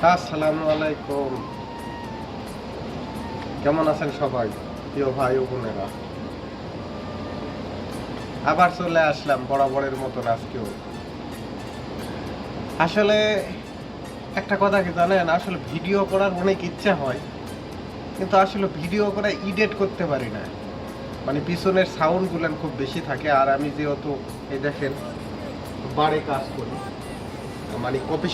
আসসালামু আলাইকুম। কেমন আছেন সবাই প্রিয় ভাই ও বোনেরা? আবার চলে আসলাম বরাবরের মতন আজকেও। আসলে একটা কথা কি জানেন, আসলে ভিডিও করার অনেক ইচ্ছা হয়, কিন্তু আসলে ভিডিও করে এডিট করতে পারি না। মানে পিছনের সাউন্ডগুলো খুব বেশি থাকে। আর আমি যেহেতু এই দেখেন বারে কাজ করি, মানে কপি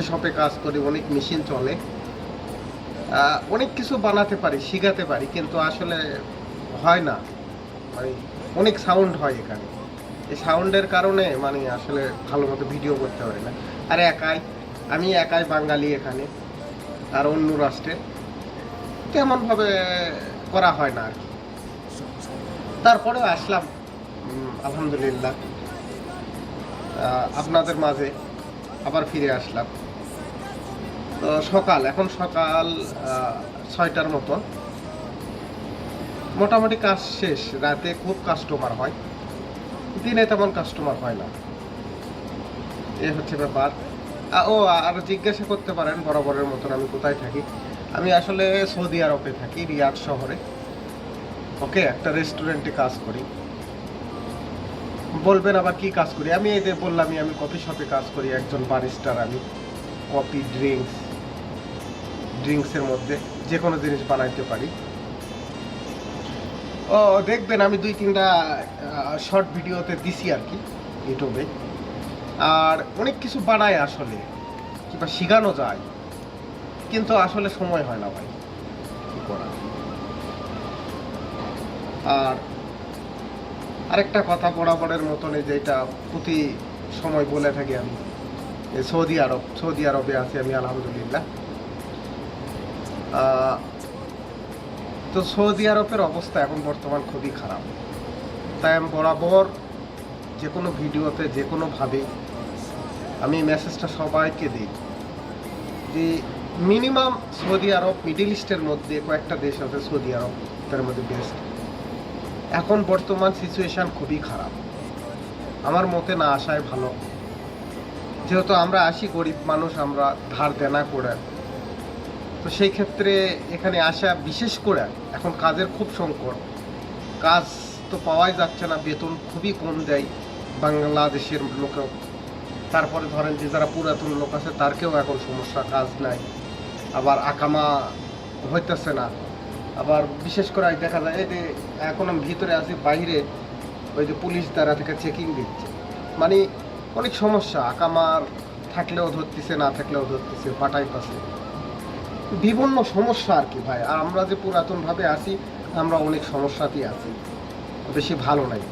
শপে কাজ করি, অনেক মেশিন চলে, অনেক কিছু বানাতে পারি, শিখাতে পারি, কিন্তু আসলে হয় না। মানে অনেক সাউন্ড হয় এখানে। এই সাউন্ডের কারণে মানে আসলে ভালো মতো ভিডিও করতে পারি না। আর আমি একাই বাঙালি এখানে, আর অন্য রাষ্ট্রে তেমনভাবে করা হয় না আর কি। তারপরেও আসলাম, আলহামদুলিল্লাহ, আপনাদের মাঝে আবার ফিরে আসলাম। তো এখন সকাল 6টার মতো, মোটামুটি কাজ শেষ। রাতে খুব কাস্টমার হয়, দিনে তেমন কাস্টমার হয় না। এই হচ্ছে ব্যাপার। আর জিজ্ঞাসা করতে পারেন বরাবরের মতন আমি কোথায় থাকি। আমি আসলে সৌদি আরবে থাকি, রিয়াদ শহরে। ওকে, একটা রেস্টুরেন্টে কাজ করি। বলবেন আবার কি কাজ করি? আমি এই যে বললামই, আমি কফি শপে কাজ করি, একজন বারিস্টার আমি। কফি, ড্রিঙ্কসের মধ্যে যে কোনো জিনিস বানাইতে পারি। ও দেখবেন আমি 2-3টা শর্ট ভিডিওতে দিছি আর কি, ইউটিউবে। আর অনেক কিছু বানায় আসলে, কিংবা শেখানো যায়, কিন্তু আসলে সময় হয় না ভাই, কি করা। আর আরেকটা কথা বরাবরের মতন, যেটা প্রতি সময় বলে থাকি আমি, সৌদি আরবে আছি আমি, আলহামদুলিল্লাহ। তো সৌদি আরবের অবস্থা এখন বর্তমান খুবই খারাপ। তাই আমি বরাবর যে কোনো ভিডিওতে যে কোনোভাবে আমি মেসেজটা সবাইকে দিই যে মিনিমাম সৌদি আরব, মিডল ইস্টের মধ্যে কয়েকটা দেশ আছে, সৌদি আরব তার মধ্যে বেস্ট। এখন বর্তমান সিচুয়েশান খুবই খারাপ, আমার মতে না আসায় ভালো। যেহেতু আমরা আসি গরিব মানুষ, আমরা ধার দেনা করে, তো সেই ক্ষেত্রে এখানে আসা, বিশেষ করে এখন কাজের খুব সংকট। কাজ তো পাওয়াই যাচ্ছে না, বেতন খুবই কম দেয় বাংলাদেশের লোকেও। তারপরে ধরেন যে যারা পুরাতন লোক আছে তারকেও এখন সমস্যা, কাজ নাই, আবার আকামা হইতেছে না। আবার বিশেষ করে দেখা যায় এই যে এখন আমি ভিতরে আছি, বাইরে ওই যে পুলিশ দ্বারা থেকে চেকিং দিচ্ছে। মানে অনেক সমস্যা, আকামার থাকলেও ধরতেছে, না থাকলেও ধরতেছে, পাঠাইতেছে, বিভিন্ন সমস্যা আর কি ভাই। আর আমরা যে পুরাতনভাবে আছি, আমরা অনেক সমস্যাতেই আছি, বেশি ভালো নাই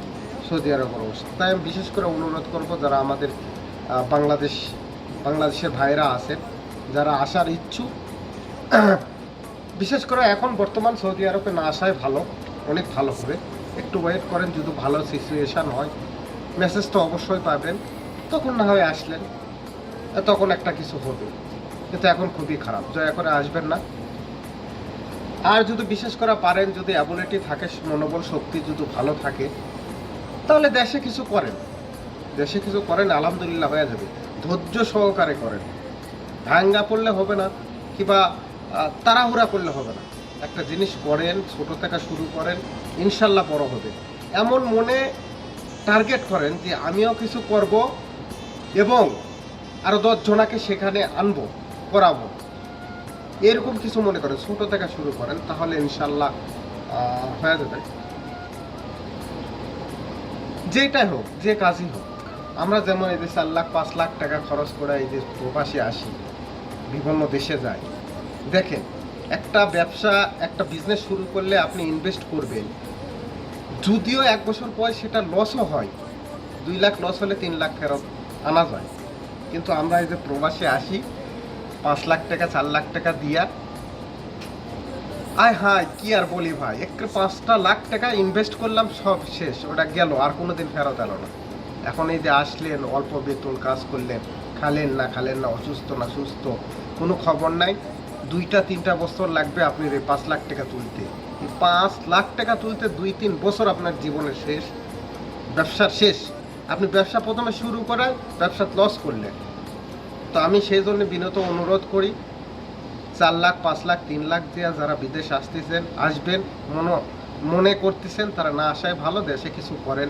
সৌদি আরবের অবস্থা। তাই আমি বিশেষ করে অনুরোধ করব, যারা আমাদের বাংলাদেশের ভাইরা আছেন, যারা আসার ইচ্ছুক, বিশেষ করে এখন বর্তমান সৌদি আরবে না আসাই ভালো, অনেক ভালো হবে। একটু ওয়েট করেন, যদি ভালো সিচুয়েশান হয় মেসেজ তো অবশ্যই পাবেন, তখন না হয় আসলেন, তখন একটা কিছু হবে। কিন্তু এখন খুবই খারাপ, দয়া করে আসবেন না। আর যদি বিশেষ করে পারেন, যদি অ্যাবিলিটি থাকে, মনোবল শক্তি যদি ভালো থাকে, তাহলে দেশে কিছু করেন, আলহামদুলিল্লাহ হয়ে যাবে। ধৈর্য সহকারে করেন, ভাঙ্গা পড়লে হবে না, কিংবা তাড়াহুড়া করলে হবে না। একটা জিনিস করেন, ছোট থেকে শুরু করেন, ইনশাল্লাহ বড় হবে। এমন মনে টার্গেট করেন যে আমিও কিছু করব এবং আরও 10 জনাকে সেখানে আনবো, করাবো, এরকম কিছু মনে করেন, ছোট থেকে শুরু করেন, তাহলে ইনশাল্লাহ হয়ে যাবে। যেটাই হোক, যে কাজই হোক। আমরা যেমন এই যে 4 লাখ 5 লাখ টাকা খরচ করে এই যে প্রবাসী আসি, বিভিন্ন দেশে যাই। দেখেন, একটা ব্যবসা, একটা বিজনেস শুরু করলে আপনি ইনভেস্ট করবেন, যদিও 1 বছর পর সেটা লসও হয়, 2 লাখ লস হলে 3 লাখ ফেরত আনা যায়। কিন্তু আমরা এই যে প্রবাসে আসি, 5 লাখ টাকা 4 লাখ টাকা দিয়া, হায় কি আর বলি ভাই, একটা 5টা লাখ টাকা ইনভেস্ট করলাম, সব শেষ, ওটা গেল, আর কোনোদিন ফেরত এলো না। এখন এই যে আসলেন, অল্প বেতন কাজ করলেন, খালেন না, অসুস্থ না সুস্থ, কোনো খবর নাই। 2-3টা বছর লাগবে আপনি এই 5 লাখ টাকা তুলতে। এই 5 লাখ টাকা তুলতে 2-3 বছর আপনার জীবনের শেষ, ব্যবসার শেষ। আপনি ব্যবসা প্রথমে শুরু করার, ব্যবসা লস করলেন, তো আমি সেই জন্য বিনত অনুরোধ করি 4 লাখ 5 লাখ 3 লাখ দিয়ে যারা বিদেশ আসবেন মনে করতেছেন তারা না আসায় ভালো, দেশে কিছু করেন।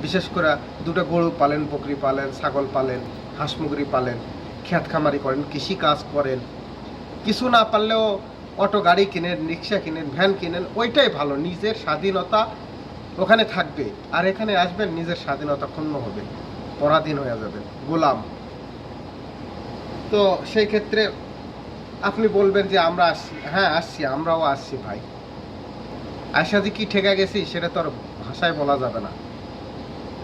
বিশেষ করে দুটো গরু পালেন, বকরি পালেন, ছাগল পালেন, হাঁস মুরগি পালেন, ক্ষেত খামারি করেন, কৃষি কাজ করেন। কিছু না পারলেও অটো গাড়ি কিনেন, রিক্সা কিনেন, ভ্যান কিনেন, ওইটাই ভালো। নিজের স্বাধীনতা ওখানে থাকবে, আর এখানে আসবেন নিজের স্বাধীনতা ক্ষুণ্ণ হবে, পরাধীন হয়ে যাবেন, গোলাম। তো সেই ক্ষেত্রে আপনি বলবেন যে আমরা আসছি, হ্যাঁ আসছি, আমরাও আসছি ভাই। আয়সা যে কি ঠেকা গেছি সেটা তো আর ভাষায় বলা যাবে না।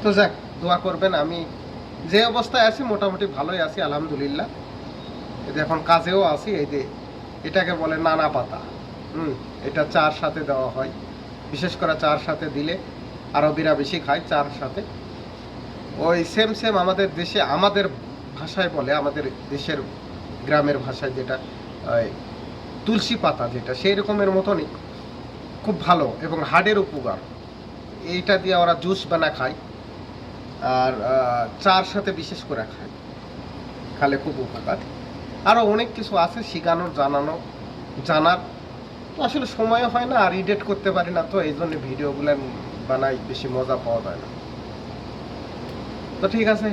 তো যাক, দোয়া করবেন। আমি যে অবস্থায় আছি মোটামুটি ভালোই আছি আলহামদুলিল্লাহ। এই যে এখন কাজেও আছি। এই যে এটাকে বলে নানা পাতা, এটা চার সাথে দেওয়া হয়। বিশেষ করে চার সাথে দিলে আরবিরা বেশি খায় চার সাথে। ওই সেম আমাদের দেশে আমাদের ভাষায় বলে, আমাদের দেশের গ্রামের ভাষায় যেটা তুলসী পাতা, যেটা সেই রকমের মতনই, খুব ভালো এবং হাড়ের উপকার। এইটা দিয়ে ওরা জুস বানা খায়, আর চার সাথে বিশেষ করে খায়, খালে খুব উপকার। আরও অনেক কিছু আছে শিখানোর, জানার। তো আসলে সময়ও হয় না, আর এডিট করতে পারি না, তো এই জন্য ভিডিওগুলো বানাই, বেশি মজা পাওয়া যায় না। তো ঠিক আছে,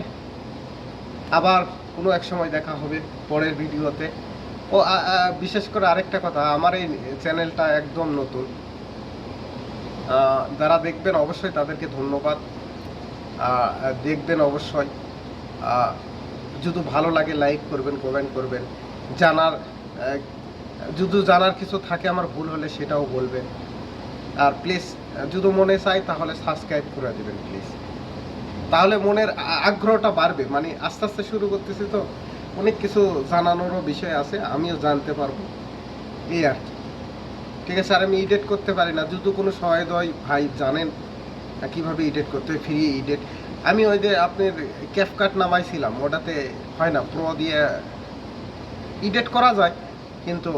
আবার কোনো এক সময় দেখা হবে পরের ভিডিওতে। ও বিশেষ করে আরেকটা কথা, আমার এই চ্যানেলটা একদম নতুন। যারা দেখবেন অবশ্যই তাদেরকে ধন্যবাদ। দেখবেন অবশ্যই, যদি ভালো লাগে লাইক করবেন, কমেন্ট করবেন। যদি জানার কিছু থাকে আমার ভুল হলে সেটাও বলবেন। আর প্লিজ যদি মনে চাই তাহলে সাবস্ক্রাইব করে দেবেন প্লিজ, তাহলে মনের আগ্রহটা বাড়বে। মানে আস্তে আস্তে শুরু করতেছি তো, অনেক কিছু জানানোরও বিষয় আছে, আমিও জানতে পারবো, এই আর কি। ঠিক আছে, আর আমি এডিট করতে পারি না। যদি কোনো সহায় ভাই জানেন কীভাবে এডিট করতে হয়, ফ্রি এডিট। আমি ওই যে আপনার ক্যাপকাট নামাইছিলাম, ওটাতে হয় না, প্রো দিয়ে এডিট করা যায় কিন্তু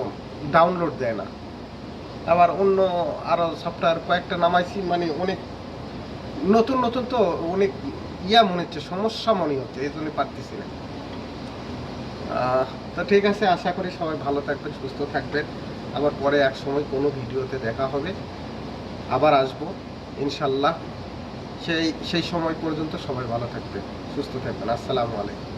ডাউনলোড দেয় না। আবার অন্য আরও সফটওয়্যার কয়েকটা নামাইছি, মানে অনেক নতুন তো অনেক মনে হচ্ছে, সমস্যা মনে হচ্ছে, এই জন্য পারতেছি না। তো ঠিক আছে, আশা করি সবাই ভালো থাকবেন, সুস্থ থাকবেন। আবার পরে এক সময় কোনো ভিডিওতে দেখা হবে, আবার আসবো ইনশাল্লাহ। সেই সময় পর্যন্ত সবাই ভালো থাকবেন, সুস্থ থাকবেন। আসসালামু আলাইকুম।